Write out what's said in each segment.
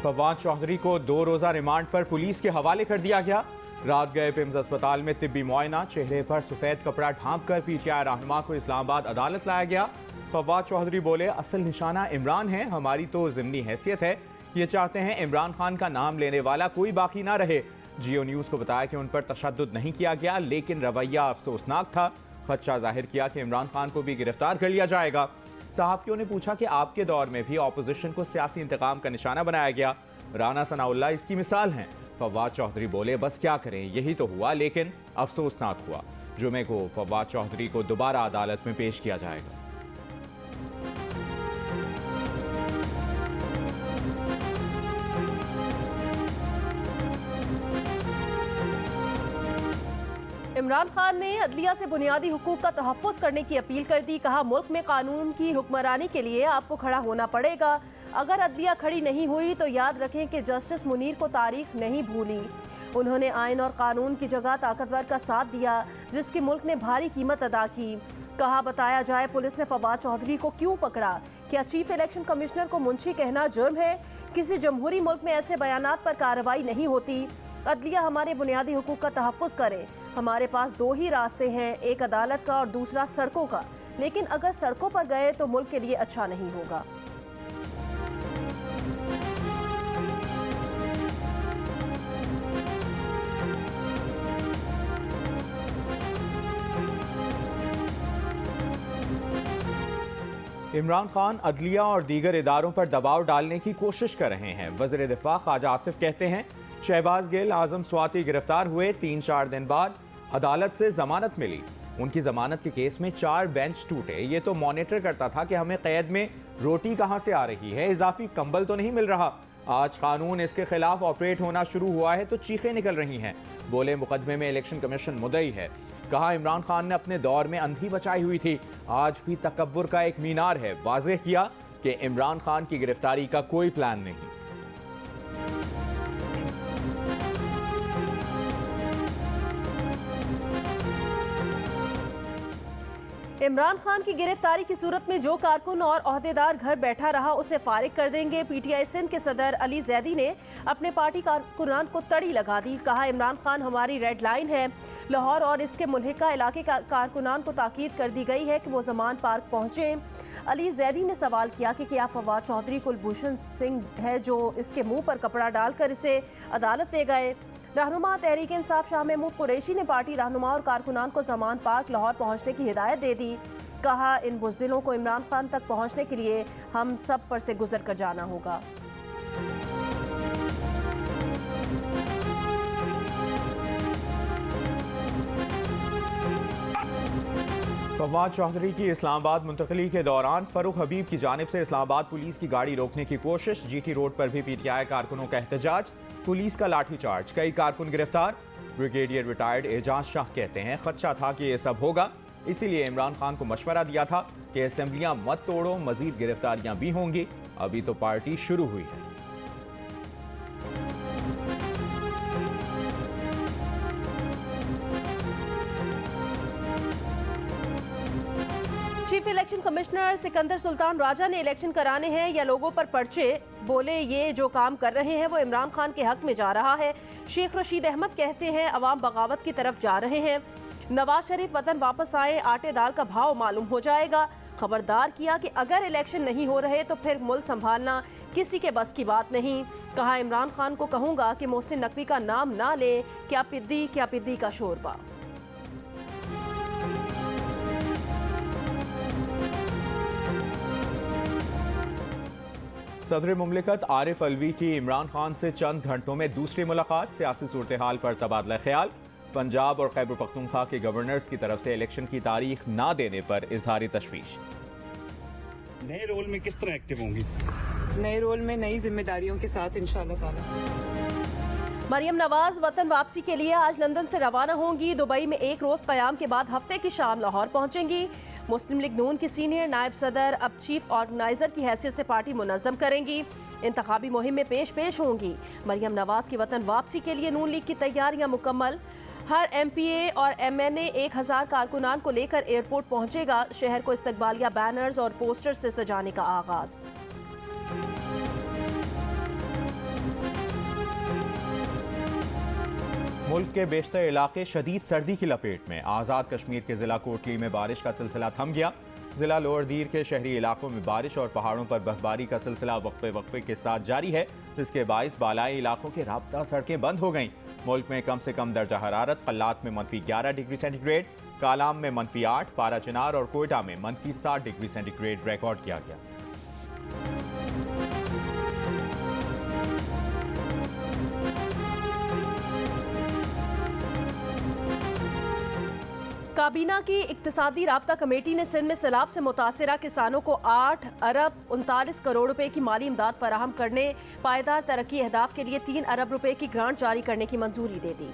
फवाद चौधरी को 2 रोज़ा रिमांड पर पुलिस के हवाले कर दिया गया। रात गए पिम्स अस्पताल में तिब्बी मुआयना, चेहरे पर सफ़ेद कपड़ा ढांप कर पीटीआई रहनुमा को इस्लामाबाद अदालत लाया गया। फवाद चौधरी बोले, असल निशाना इमरान है, हमारी तो ज़िमनी हैसियत है, ये चाहते हैं इमरान खान का नाम लेने वाला कोई बाकी ना रहे। जियो न्यूज़ को बताया कि उन पर तशद्दुद नहीं किया गया, लेकिन रवैया अफसोसनाक था। खदशा जाहिर किया कि इमरान खान को भी गिरफ्तार कर लिया जाएगा। सहाफ़ियों ने पूछा कि आपके दौर में भी अपोजिशन को सियासी इंतकाम का निशाना बनाया गया। राना सनाउल्लाह इसकी मिसाल हैं। फवाद चौधरी बोले, बस क्या करें, यही तो हुआ, लेकिन अफसोसनाक हुआ। जुमे को फवाद चौधरी को दोबारा अदालत में पेश किया जाएगा। इमरान खान ने अदलिया से बुनियादी हुकूक का तहफ़्फ़ुज़ करने की अपील कर दी। कहा, मुल्क में कानून की हुक्मरानी के लिए आपको खड़ा होना पड़ेगा। अगर अदलिया खड़ी नहीं हुई तो याद रखें कि जस्टिस मुनीर को तारीख नहीं भूली। उन्होंने आइन और कानून की जगह ताकतवर का साथ दिया, जिसकी मुल्क ने भारी कीमत अदा की। कहा, बताया जाए पुलिस ने फवाद चौधरी को क्यों पकड़ा? क्या चीफ इलेक्शन कमिश्नर को मुंशी कहना जुर्म है? किसी जमहूरी मुल्क में ऐसे बयानात पर कार्रवाई नहीं होती। अदलिया हमारे बुनियादी हुकूक का तहफ़्फ़ुज़ करे। हमारे पास 2 ही रास्ते हैं, एक अदालत का और दूसरा सड़कों का। लेकिन अगर सड़कों पर गए तो मुल्क के लिए अच्छा नहीं होगा। इमरान खान अदलिया और दीगर इदारों पर दबाव डालने की कोशिश कर रहे हैं। वज़ीर दिफा ख्वाजा आसिफ कहते हैं, शहबाज गिल, आजम स्वाति गिरफ्तार हुए 3-4 दिन बाद अदालत से जमानत मिली। उनकी जमानत के केस में 4 बेंच टूटे। ये तो मॉनिटर करता था कि हमें कैद में रोटी कहां से आ रही है, इजाफी कंबल तो नहीं मिल रहा। आज कानून इसके खिलाफ ऑपरेट होना शुरू हुआ है तो चीखें निकल रही हैं। बोले, मुकदमे में इलेक्शन कमीशन मुद्दई है। कहा, इमरान खान ने अपने दौर में अंधी बचाई हुई थी, आज भी तकब्बुर का एक मीनार है। वाज़ेह किया कि इमरान खान की गिरफ्तारी का कोई प्लान नहीं। इमरान खान की गिरफ्तारी की सूरत में जो कारकुन और ओहदेदार घर बैठा रहा उसे फारिग कर देंगे। पीटीआई सिंध के सदर अली जैदी ने अपने पार्टी कारकुनान को तड़ी लगा दी। कहा, इमरान खान हमारी रेड लाइन है। लाहौर और इसके मुल्हिका इलाके कारकुनान को ताकीद कर दी गई है कि वो ज़मान पार्क पहुँचे। अली जैदी ने सवाल किया कि क्या फवाद चौधरी कुलभूषण सिंह है जो इसके मुंह पर कपड़ा डालकर इसे अदालत ले गए? रहनुमा तहरीक इंसाफ शाह महमूद कुरैशी ने पार्टी रहनुमा और कारकुनान को ज़मान पार्क लाहौर पहुंचने की हिदायत दे दी। कहा, इन बुज़दिलों को इमरान खान तक पहुंचने के लिए हम सब पर से गुजर कर जाना होगा। फवाद चौधरी की इस्लामाबाद मुंतकली के दौरान फरूख हबीब की जानिब से इस्लामाबाद पुलिस की गाड़ी रोकने की कोशिश। जीटी रोड पर भी पीटीआई कारकुनों का एहतजाज, पुलिस का लाठीचार्ज, कई कारकुन गिरफ्तार। ब्रिगेडियर रिटायर्ड एजाज शाह कहते हैं, खदशा था कि ये सब होगा, इसीलिए इमरान खान को मशवरा दिया था कि असेंबलियां मत तोड़ो, मजीद गिरफ्तारियां भी होंगी। अभी तो पार्टी शुरू हुई है। Chief election commissioner Sikandar Sultan Raja ने इलेक्शन कराने हैं या लोगों पर पर्चे? बोले, ये जो काम कर रहे हैं वो इमरान खान के हक में जा रहा है। शेख रशीद अहमद कहते हैं, अवाम बगावत की तरफ जा रहे हैं। नवाज शरीफ वतन वापस आए, आटे दाल का भाव मालूम हो जाएगा। खबरदार किया कि अगर इलेक्शन नहीं हो रहे तो फिर मुल्क संभालना किसी के बस की बात नहीं। कहा, इमरान खान को कहूँगा कि मोहसिन नकवी का नाम ना ले, क्या पिद्दी का शोरबा। सदर मुमलिकत आरिफ अलवी की इमरान खान से चंद घंटों में दूसरी मुलाकात। सियासी सूरत हाल पर तबादला ख्याल। पंजाब और खैबर पख्तूनख्वा के गवर्नर्स की तरफ से इलेक्शन की तारीख ना देने पर इजहारी तशवीश। नए रोल में किस तरह एक्टिव होंगी? नए रोल में नई जिम्मेदारियों के साथ इंशाअल्लाह ताला। मरियम नवाज वतन वापसी के लिए आज लंदन से रवाना होंगी। दुबई में एक रोज कयाम के बाद हफ्ते की शाम लाहौर पहुंचेंगी। मुस्लिम लीग नून की सीनियर नायब सदर अब चीफ ऑर्गेनाइजर की हैसियत से पार्टी मुनज़्ज़म करेंगी। इंतखाबी मुहिम में पेश होंगी। मरियम नवाज की वतन वापसी के लिए नून लीग की तैयारियां मुकम्मल। हर MPA और MNA 1000 कारकुनान को लेकर एयरपोर्ट पहुंचेगा। शहर को इस्तकबालिया बैनर्स और पोस्टर से सजाने का आगाज। मुल्क के बेशतर इलाके शदीद सर्दी की लपेट में। आज़ाद कश्मीर के जिला कोटली में बारिश का सिलसिला थम गया। जिला लोअर दीर के शहरी इलाकों में बारिश और पहाड़ों पर बर्फबारी का सिलसिला वक्फे के साथ जारी है, जिसके बाइस बालाई इलाकों के राब्ता सड़कें बंद हो गईं। मुल्क में कम से कम दर्जा हरारत कल्लात में -11 डिग्री सेंटीग्रेड, कालाम में -8, पारा चिनार और कोयटा में -7 डिग्री सेंटीग्रेड रिकॉर्ड किया गया। काबीना की इक्तिसादी राब्ता कमेटी ने सिंध में सैलाब से मुतासरा किसानों को 8 अरब 39 करोड़ रुपए की माली इमदाद फराहम करने, पायदार तरक्की अहदाफ के लिए 3 अरब रुपए की ग्रांट जारी करने की मंजूरी दे दी।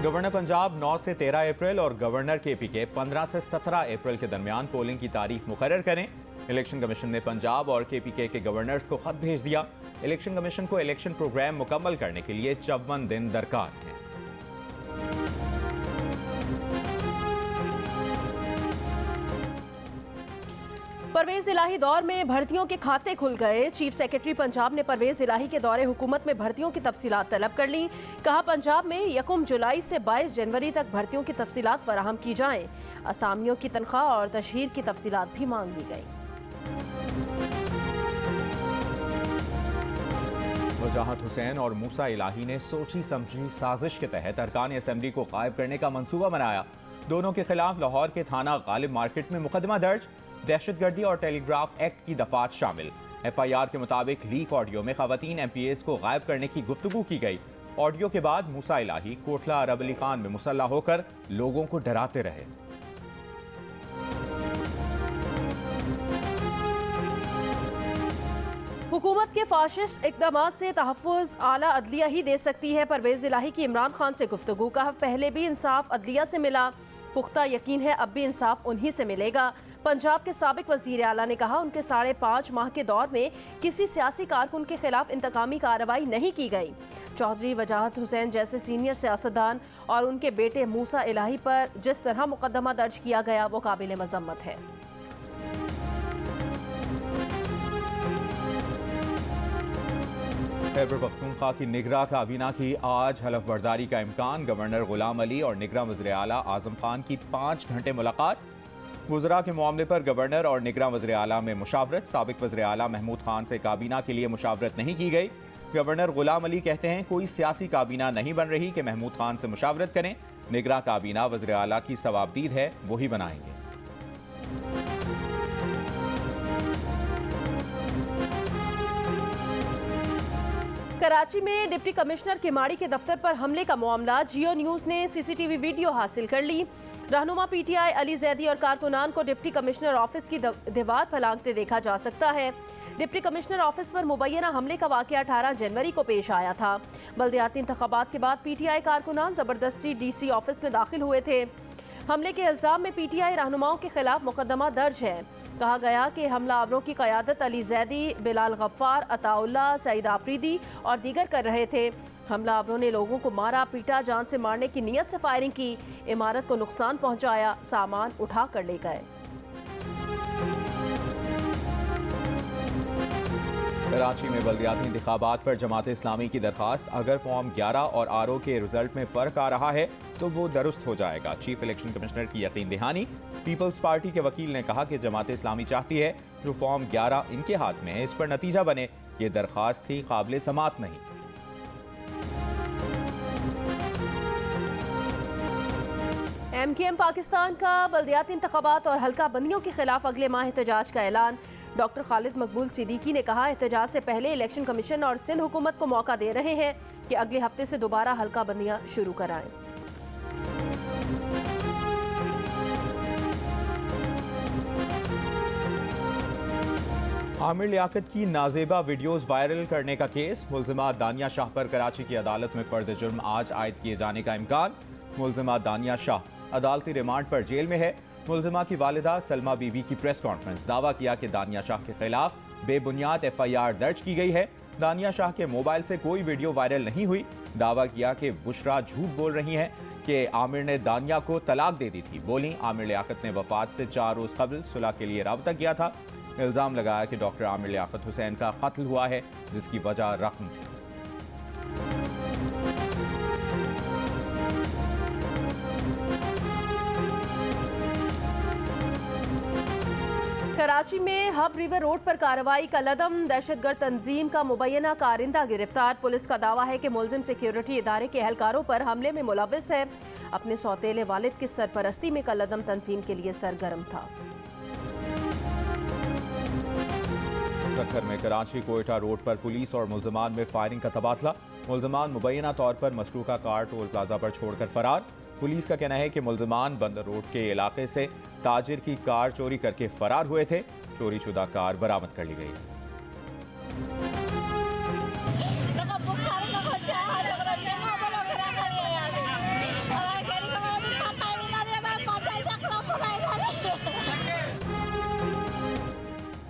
गवर्नर पंजाब 9 से 13 अप्रैल और गवर्नर KPK 15 से 17 अप्रैल के दरमियान पोलिंग की तारीख मुकर्रर करें। इलेक्शन कमीशन ने पंजाब और KPK के गवर्नर्स को खत भेज दिया। इलेक्शन कमीशन को इलेक्शन प्रोग्राम मुकम्मल करने के लिए 54 दिन दरकार हैं। परवेज इलाही दौर में भर्तियों के खाते खुल गए। चीफ सेक्रेटरी पंजाब ने परवेज इलाही के दौरे हुकूमत में भर्तियों की तफसीलात तलब कर ली। कहा पंजाब में 1 जुलाई से 22 जनवरी तक भर्तियों की तफसीलात फराहम की जाएं। असामियों की तनख्वाह और तशहीर की तफसीलात भी मांग ली गई। वजाहत हुसैन और मूसा इलाही ने सोची समझी साजिश के तहत अरकान असेंबली को गायब करने का मंसूबा बनाया। दोनों के खिलाफ लाहौर के थाना गालिब मार्केट में मुकदमा दर्ज। दहशतगर्दी और टेलीग्राफ एक्ट की दफात शामिल। FIR के मुताबिक लीक ऑडियो में खवातीन MPAs को गायब करने की गुफ्तगू की गई। ऑडियो के बाद मूसा इलाही कोटला अरब अली खान में मुसल्ला होकर लोगों को डराते रहे। हुकूमत के फाशिस्ट इक़दामात से तहफ़्फ़ुज़ आला अदलिया ही दे सकती है। परवेज इलाही की इमरान खान से गुफ्तगू। कहा पहले भी इंसाफ अदलिया से मिला, पुख्ता यकीन है अब भी इंसाफ उन्हीं से मिलेगा। पंजाब के साबिक वज़ीर आला ने कहा उनके 5.5 माह के दौर में किसी सियासी कारकुन के खिलाफ इंतकामी कार्रवाई नहीं की गई। चौधरी वजाहत हुसैन जैसे सीनियर सियासतदान और उनके बेटे मूसा इलाही पर जिस तरह मुकदमा दर्ज किया गया वो काबिल मज़म्मत है। खैबर पख्तूनख्वा की निगरां काबीना की आज हलफ बर्दारी का इम्कान। गवर्नर गुलाम अली और निगरां वज़ीर आला आज़म खान की 5 घंटे मुलाकात। वज़रा के मामले पर गवर्नर और निगरां वज़ीर आला में मुशावरत। साबिक वज़ीर आला महमूद खान से काबीना के लिए मुशावरत नहीं की गई। गवर्नर गुलाम अली कहते हैं कोई सियासी काबीना नहीं बन रही कि महमूद खान से मुशावरत करें। निगरां काबीना वज़ीर आला की सवाबदीद है, वही बनाएंगे। कराची में डिप्टी कमिश्नर किमाड़ी के दफ्तर पर हमले का मामला। जियो न्यूज़ ने CCTV वीडियो हासिल कर ली। रहनुमा PTI अली जैदी और कारकुनान को डिप्टी कमिश्नर ऑफिस की दीवार फलांगते देखा जा सकता है। डिप्टी कमिश्नर ऑफिस पर मुबैना हमले का वाक़या 18 जनवरी को पेश आया था। बल्दियाती इंतखाबात के बाद PTI कारकुनान ज़बरदस्ती DC ऑफिस में दाखिल हुए थे। हमले के इल्ज़ाम में PTI रहनुमाओं के खिलाफ मुकदमा दर्ज है। कहा गया कि हमलावरों की क़यादत अली जैदी, बिलाल गफ्फार, अताउल्ला, सईद आफरीदी और दीगर कर रहे थे। हमलावरों ने लोगों को मारा पीटा, जान से मारने की नीयत से फायरिंग की, इमारत को नुकसान पहुंचाया, सामान उठा कर ले गए। कराची में बल्दियाती इंतखाबात पर जमात इस्लामी की दरखास्त। अगर फॉर्म 11 और RO के रिजल्ट में फ़र्क आ रहा है तो वो दुरुस्त हो जाएगा। चीफ इलेक्शन कमिश्नर की यकीन दहानी। पीपल्स पार्टी के वकील ने कहा कि जमात इस्लामी चाहती है जो फॉर्म 11 इनके हाथ में है इस पर नतीजा बने। ये दरखास्त थी, काबिल समात नहीं। MKM पाकिस्तान का बल्दियाती इंतखाबात और हल्का बंदियों के खिलाफ अगले माह एहतजाज का ऐलान। डॉक्टर खालिद मकबूल सिद्दीकी ने कहा एहतजाज से पहले इलेक्शन कमीशन और सिंध हुकूमत को मौका दे रहे हैं कि अगले हफ्ते से दोबारा हल्का बंदियां शुरू कराएं। आमिर लियाकत की नाजेबा वीडियोस वायरल करने का केस। मुल्जिमा दानिया शाह पर कराची की अदालत में फर्द जुर्म आज आयद किए जाने का इम्कान। मुल्जिमा दानिया शाह अदालती रिमांड पर जेल में है। मुल्जिमा की वालिदा सलमा बीवी की प्रेस कॉन्फ्रेंस। दावा किया कि दानिया शाह के खिलाफ बेबुनियाद FIR दर्ज की गई है। दानिया शाह के मोबाइल से कोई वीडियो वायरल नहीं हुई। दावा किया कि बुशरा झूठ बोल रही हैं कि आमिर ने दानिया को तलाक दे दी थी। बोली आमिर लियाकत ने वफात से 4 रोज कबल सुलह के लिए राब्ता किया था। इल्ज़ाम लगाया कि डॉक्टर आमिर लियाकत हुसैन का कत्ल हुआ है जिसकी वजह रकम थी। कराची में हब रिवर रोड पर कार्रवाई का लदम, दहशतगर्द तंजीम का मुबैना कारिंदा गिरफ्तार। पुलिस का दावा है कि मुलजिम सिक्योरिटी इदारे के एहलकारों पर हमले में मुलविस है। अपने सौतेले वालिद की सरपरस्ती में कलदम तंजीम के लिए सरगर्म था। टक्कर में कराची कोयटा रोड पर पुलिस और मुल्जमान में फायरिंग का तबादला। मुल्जमान मुबैना तौर पर मसरूका कार टोल प्लाजा पर छोड़कर फरार। पुलिस का कहना है कि मुल्जमान बंदर रोड के इलाके से ताजिर की कार चोरी करके फरार हुए थे। चोरी शुदा कार बरामद कर ली गई है।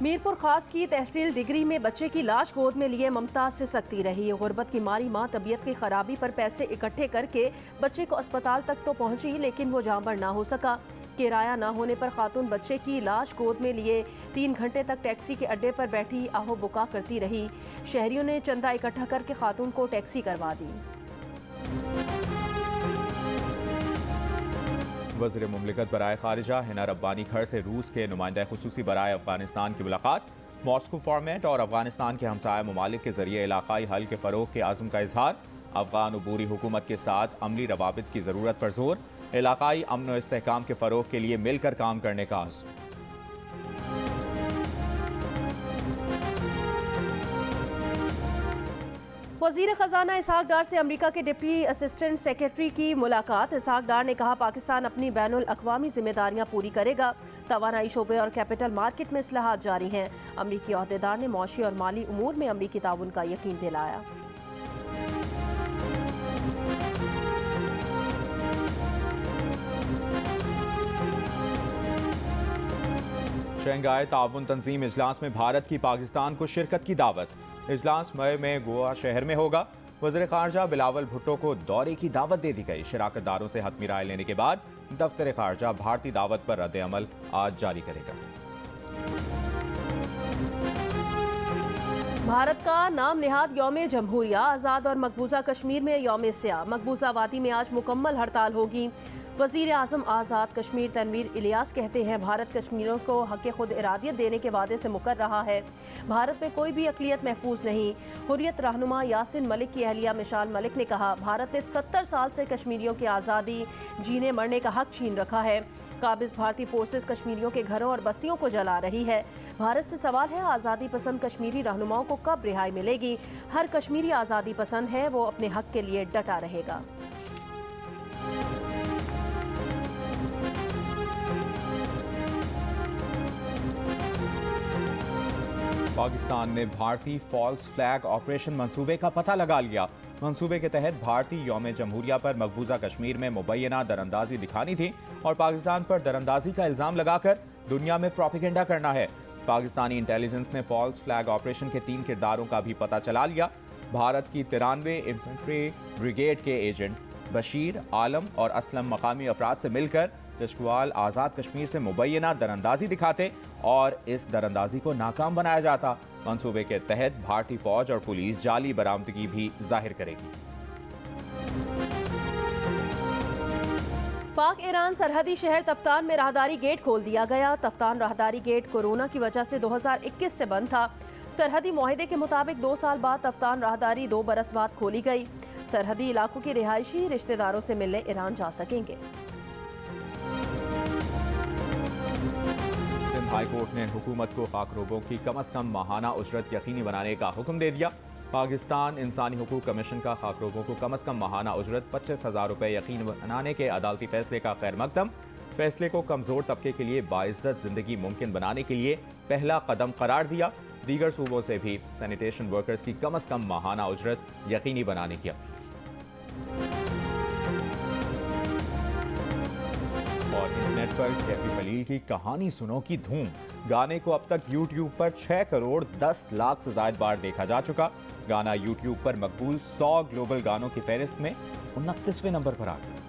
मीरपुर खास की तहसील डिग्री में बच्चे की लाश गोद में लिए मुमताज से सख्ती रही। गुर्बत की मारी मां तबीयत की खराबी पर पैसे इकट्ठे करके बच्चे को अस्पताल तक तो पहुंची, लेकिन वो जांबर ना हो सका। किराया ना होने पर खातून बच्चे की लाश गोद में लिए 3 घंटे तक टैक्सी के अड्डे पर बैठी आहो बुका करती रही। शहरियों ने चंदा इकट्ठा करके खातून को टैक्सी करवा दी। वज़ीर मुमलिकत बराए खारिजा हिना रब्बानी घर से रूस के नुमाइंदा खुसूसी बराए अफगानिस्तान की मुलाकात। मॉस्को फॉर्मेट और अफगानिस्तान के हमसाया ममालिक के जरिए इलाकाई हल के फ़रोग के आज़म का इजहार। अफगान अबूरी हुकूमत के साथ अमली रवाबित की ज़रूरत पर जोर। इलाकाई अमन और इस्तेहकाम के फ़रोग के लिए मिलकर काम करने का आज़म। वज़ीर ख़जाना इसहाक डार से अमेरिका के डिप्टी असिस्टेंट सेक्रेटरी की मुलाकात। इसहाक डार ने कहा पाकिस्तान अपनी बैनुल अक़वामी जिम्मेदारियां पूरी करेगा। तवानाई शोबे और कैपिटल मार्केट में इस्लाहात जारी हैं। अमरीकी अहदेदार ने मौशी और माली उमूर में अमरीकी ताउन का यकीन दिलाया। शंघाई ताउन तंजीम इजलास में भारत की पाकिस्तान को शिरकत की दावत। इजलास मई में गोवा शहर में होगा। वज़ीर ख़ारजा बिलावल भुट्टो को दौरे की दावत दे दी गई। शिराकतदारों से हतमी राय लेने के बाद दफ्तर ख़ारजा भारतीय दावत पर रद्द अमल आज जारी करेगा। भारत का नाम निहाद यौम जमहूरिया। आज़ाद और मकबूजा कश्मीर में यौम स्याह। मकबूजा वादी में आज मुकम्मल हड़ताल होगी। वज़ीर आज़म आज़ाद कश्मीर तनवीर इलियास कहते हैं भारत कश्मीरियों को हक़ खुद इरादियत देने के वादे से मुकर रहा है। भारत में कोई भी अक़लियत महफूज नहीं। हुर्रियत रहनुमा यासिन मलिक की अहलिया मिशाल मलिक ने कहा भारत ने 70 साल से कश्मीरियों की आज़ादी जीने मरने का हक छीन रखा है। काबिज भारतीय फोर्सेस कश्मीरियों के घरों और बस्तियों को जला रही है। भारत से सवाल है आज़ादी पसंद कश्मीरी रहनुमाओं को कब रिहाई मिलेगी। हर कश्मीरी आज़ादी पसंद है, वो अपने हक के लिए डटा रहेगा। पाकिस्तान ने भारतीय फॉल्स फ्लैग ऑपरेशन मंसूबे का पता लगा लिया। मंसूबे के तहत भारतीय यौम जमहूरिया पर मकबूजा कश्मीर में मुबैना दरअंदाजी दिखानी थी और पाकिस्तान पर दरअंदाजी का इल्जाम लगाकर दुनिया में प्रोपेगेंडा करना है। पाकिस्तानी इंटेलिजेंस ने फॉल्स फ्लैग ऑपरेशन के 3 किरदारों का भी पता चला लिया। भारत की 93 इन्फेंट्री ब्रिगेड के एजेंट बशीर, आलम और असलम मकामी अफराद से मिलकर चश्वाल आज़ाद कश्मीर से मुबैना दरअंदाजी दिखाते और इस दरअंदाजी को नाकाम बनाया जाता। मंसूबे के तहत भारतीय फौज और पुलिस जाली बरामदगी भी जाहिर करेगी। पाक ईरान सरहदी शहर तफ्तान में राहदारी गेट खोल दिया गया। तफ्तान राहदारी गेट कोरोना की वजह से 2021 से बंद था। सरहदी मुआहदे के मुताबिक 2 साल बाद तफ्तान राहदारी 2 बरस बाद खोली गई। सरहदी इलाकों के रिहायशी रिश्तेदारों से मिलने ईरान जा सकेंगे। हाई कोर्ट ने हुकूमत को खाकरोबों की कम से कम माहाना उजरत यकीनी बनाने का हुक्म दे दिया। पाकिस्तान इंसानी हुकूक कमीशन का खाकरोबों को कम से कम माहाना उजरत 25,000 रुपये यकीनी बनाने के अदालती फैसले का खैर मकदम। फैसले को कमजोर तबके के लिए बाइज्जत जिंदगी मुमकिन बनाने के लिए पहला कदम करार दिया। दीगर सूबों से भी सैनिटेशन वर्कर्स की कम से कम माहाना उजरत यकीनी बनाने की अपील। और इंटरनेट पर कैफी खलील की कहानी सुनो की धूम। गाने को अब तक YouTube पर 6 करोड़ 10 लाख से ज्यादा बार देखा जा चुका। गाना YouTube पर मकबूल 100 ग्लोबल गानों की फहरिस्त में 29वें नंबर पर आ गया।